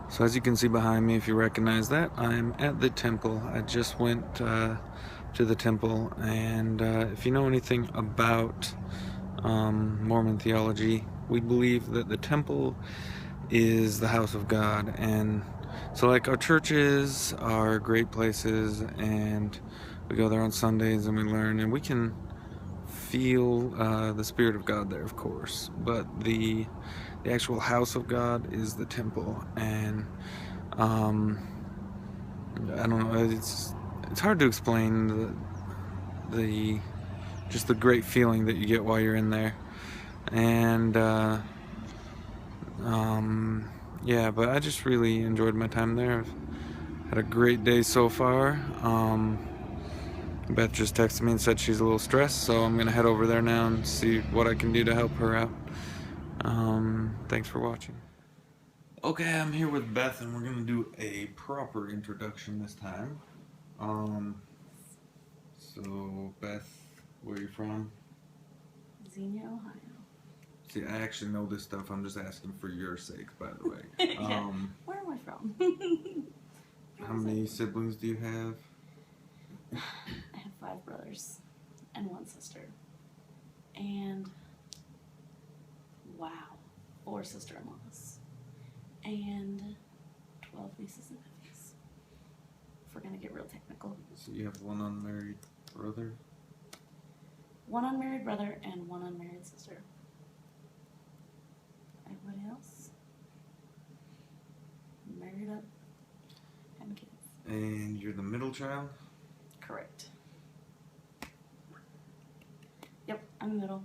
So as you can see behind me, if you recognize that, I'm at the temple. I just went to the temple, and if you know anything about Mormon theology, we believe that the temple is the house of God. And so like our churches are great places, and we go there on Sundays and we learn, and we can feel the Spirit of God there, of course, but the actual house of God is the temple. And I don't know, it's hard to explain the just the great feeling that you get while you're in there. And yeah, but I just really enjoyed my time there. I've had a great day so far. Beth just texted me and said she's a little stressed, so I'm gonna head over there now and see what I can do to help her out. Thanks for watching. Okay, I'm here with Beth, and we're gonna do a proper introduction this time. So Beth, where are you from? Xenia, Ohio. See, I actually know this stuff. I'm just asking for your sake, by the way. Yeah. Where am I from? How many siblings do you have? I have 5 brothers and 1 sister. And, wow, 4 sister-in-laws. And 12 nieces and nephews. If we're going to get real technical. So you have 1 unmarried brother? 1 unmarried brother and 1 unmarried sister. Everybody else? Married up, having kids. And you're the middle child? Correct. Yep, I'm the middle.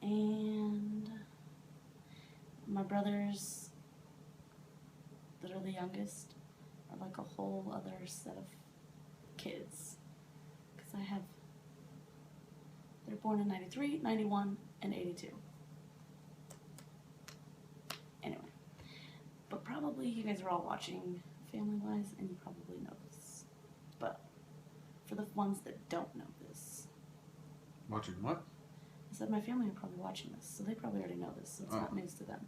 And my brothers that are the youngest are like a whole other set of kids. Because they're born in 93, 91, and 82. Anyway. But probably you guys are all watching family-wise, and you probably know this. But for the ones that don't know this. Watching what? I said my family are probably watching this, so they probably already know this, so it's not news to them.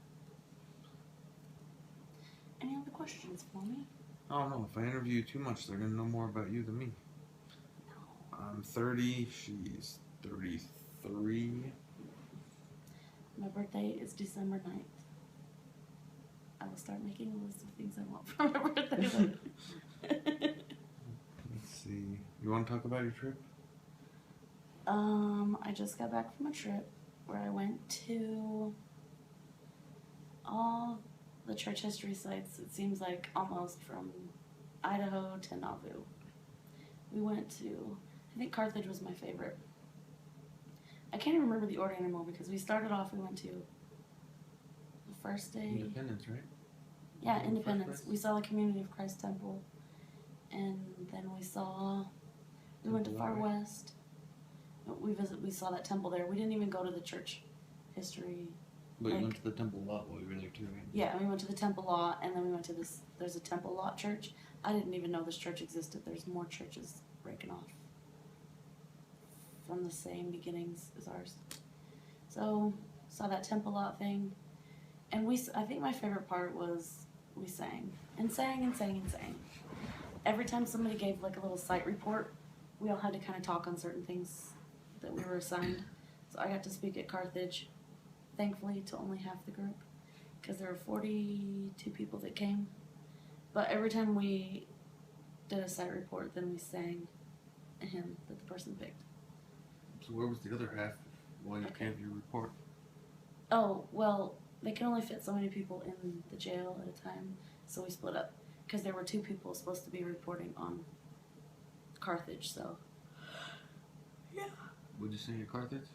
Any other questions for me? I don't know. If I interview you too much, they're going to know more about you than me. No. I'm 30. She's 33. My birthday is December 9th. I will start making a list of things I want for my birthday. Let's see. You want to talk about your trip? I just got back from a trip where I went to all the church history sites, it seems like almost from Idaho to Nauvoo. We went to, I think Carthage was my favorite. I can't even remember the order anymore because we started off, we went to the first day. Independence, right? Yeah, Independence. We saw the Community of Christ Temple, and then we went to Far West. We saw that temple there. We didn't even go to the church history. But you went to the temple lot while you were there too, right? Yeah, we went to the temple lot, and then we went to there's a temple lot church. I didn't even know this church existed. There's more churches breaking off from the same beginnings as ours. So, saw that temple lot thing. And I think my favorite part was we sang. And sang and sang and sang. Every time somebody gave like a little site report, we all had to kind of talk on certain things that we were assigned. So I got to speak at Carthage, thankfully to only half the group, because there were 42 people that came. But every time we did a site report, then we sang a hymn that the person picked. So where was the other half while you gave your report? Oh, well, they can only fit so many people in the jail at a time, so we split up. Because there were 2 people supposed to be reporting on Carthage, so. Yeah. What'd you sing at Carthage?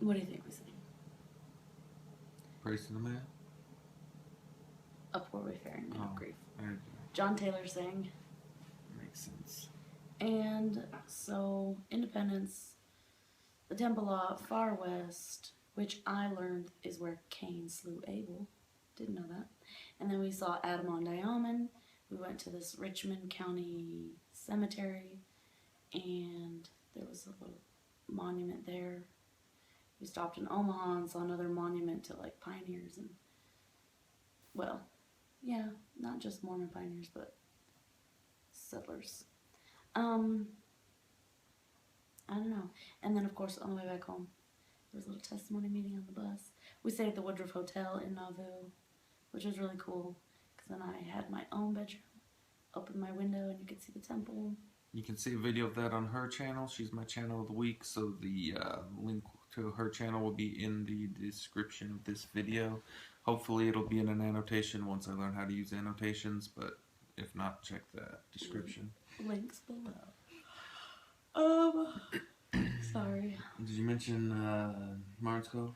What do you think we sang? Praise to the Man? A Poor Wayfaring Man of Grief. Okay. John Taylor sang. Makes sense. And so, Independence, the Temple Lot, Far West, which I learned is where Cain slew Abel. Didn't know that. And then we saw Adamon-Diamond. We went to this Richmond County cemetery, and there was a little monument there. We stopped in Omaha and saw another monument to like pioneers and, well, Yeah, not just Mormon pioneers, but settlers. I don't know. And then, of course, on the way back home, there was a little testimony meeting on the bus. We stayed at the Woodruff Hotel in Nauvoo, which was really cool, because then I had my own bedroom, opened my window, and you could see the temple. You can see a video of that on her channel. She's my channel of the week, so the link to her channel will be in the description of this video. Hopefully it'll be in an annotation once I learn how to use annotations, but if not, check the description. Links below. Sorry. Did you mention Martin's Cove?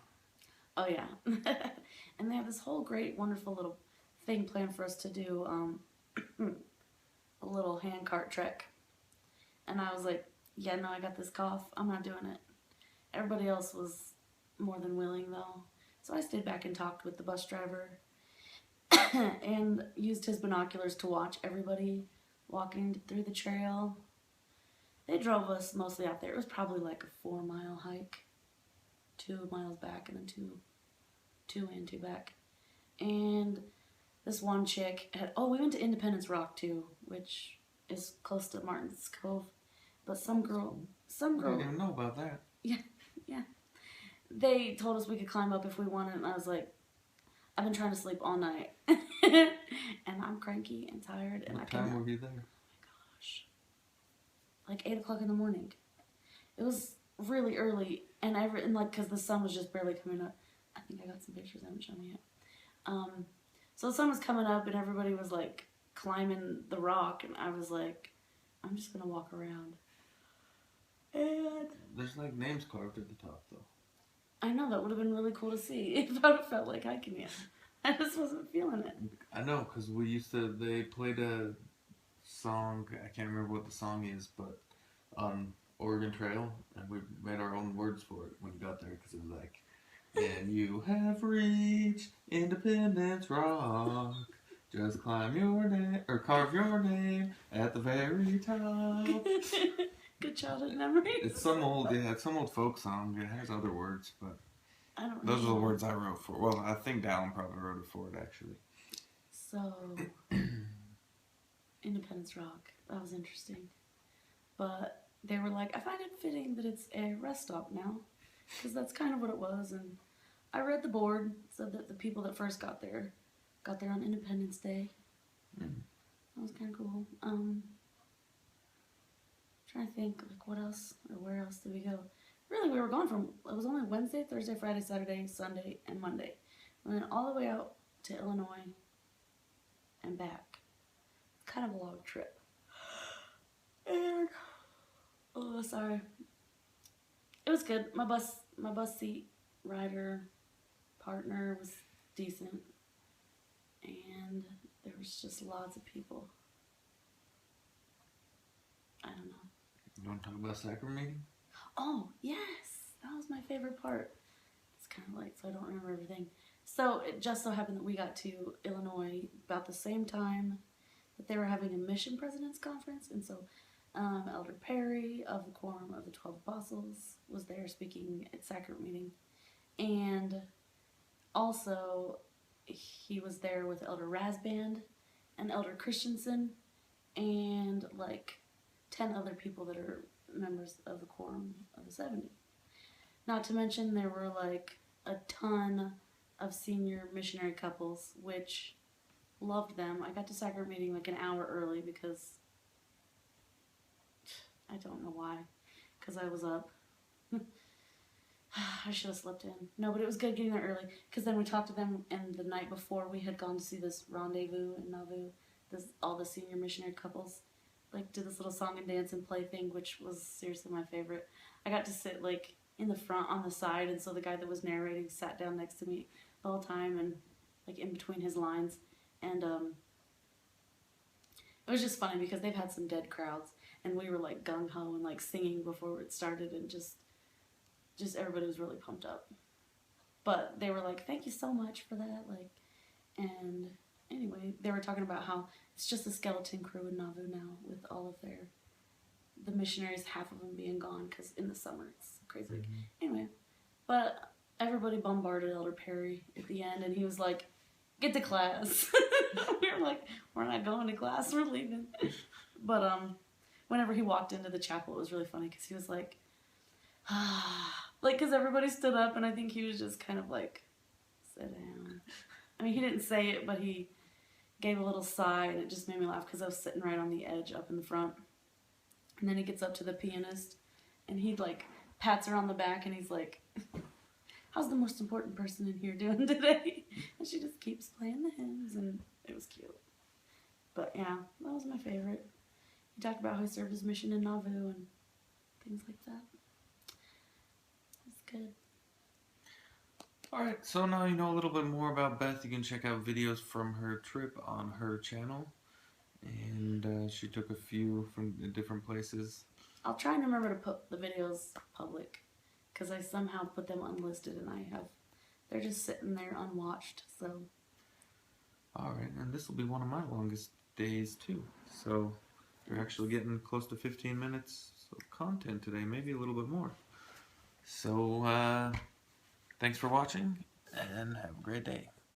Oh, yeah. And they have this whole great, wonderful little thing planned for us to do, a little handcart trek. And I was like, yeah, no, I got this cough. I'm not doing it. Everybody else was more than willing, though. So I stayed back and talked with the bus driver and used his binoculars to watch everybody walking through the trail. They drove us mostly out there. It was probably like a 4-mile hike. 2 miles back and then two in, 2 back. And this one chick had, we went to Independence Rock too, which is close to Martin's Cove. But some girl. I didn't even know about that. Yeah. They told us we could climb up if we wanted, and I was like, I've been trying to sleep all night. And I'm cranky and tired. And what time were you there? Oh my gosh. Like 8 o'clock in the morning. It was really early, and because the sun was just barely coming up. I think I got some pictures I haven't shown you yet. So the sun was coming up, and everybody was like climbing the rock, and I was like, I'm just gonna walk around. And there's like names carved at the top, though. I know, that would have been really cool to see if I felt like hiking it. I just wasn't feeling it. I know, because they played a song, I can't remember what the song is, but on Oregon Trail, and we made our own words for it when we got there, because it was like, and you have reached Independence Rock, just climb your name, or carve your name at the very top. Good childhood memory. It's some old folk song. It has other words, but I don't those are the words I wrote for. Well, I think Dallin probably wrote it for it, actually. So, Independence Rock. That was interesting. But they were like, I find it fitting that it's a rest stop now, because that's kind of what it was. And I read the board, said that the people that first got there on Independence Day. That was kind of cool. Trying to think, like, what else or where else did we go? Really, we were gone it was only Wednesday, Thursday, Friday, Saturday, Sunday, and Monday. We went all the way out to Illinois and back. Kind of a long trip. And, sorry. It was good. My bus seat rider partner was decent. And there was just lots of people. I don't know. You want to talk about sacrament meeting? Oh, yes. That was my favorite part. It's kind of late, so I don't remember everything. So it just so happened that we got to Illinois about the same time that they were having a Mission Presidents Conference. And so Elder Perry of the Quorum of the 12 Apostles was there speaking at sacrament meeting. And also he was there with Elder Rasband and Elder Christensen and like 10 other people that are members of the Quorum of the 70. Not to mention there were like a ton of senior missionary couples, which loved them. I got to sacrament meeting like an hour early because I don't know why, because I was up. I should have slept in. No, but it was good getting there early, because then we talked to them, and the night before we had gone to see this rendezvous in Nauvoo, all the senior missionary couples like did this little song and dance and play thing, which was seriously my favorite. I got to sit like in the front on the side, and so the guy that was narrating sat down next to me the whole time and like in between his lines, and it was just funny because they've had some dead crowds, and we were like gung-ho and like singing before it started, and just everybody was really pumped up. But they were like, thank you so much for that, like, and anyway, they were talking about how it's just a skeleton crew in Nauvoo now with all of the missionaries, half of them being gone because in the summer it's crazy. Mm-hmm. Anyway, but everybody bombarded Elder Perry at the end, and he was like, get to class. We were like, we're not going to class, we're leaving. But whenever he walked into the chapel, it was really funny because he was like, like, because everybody stood up, and I think he was just kind of like, sit down. I mean, he didn't say it, but he gave a little sigh, and it just made me laugh because I was sitting right on the edge up in the front. And then he gets up to the pianist, and he like pats her on the back, and he's like, how's the most important person in here doing today? And she just keeps playing the hymns, and it was cute. But yeah, that was my favorite. He talked about how he served his mission in Nauvoo and things like that. It's good. Alright, so now you know a little bit more about Beth. You can check out videos from her trip on her channel. And she took a few from different places. I'll try and remember to put the videos public, because I somehow put them unlisted, and they're just sitting there unwatched, so. Alright, and this will be one of my longest days too. So you're actually getting close to 15 minutes of content today, maybe a little bit more. So thanks for watching, and have a great day.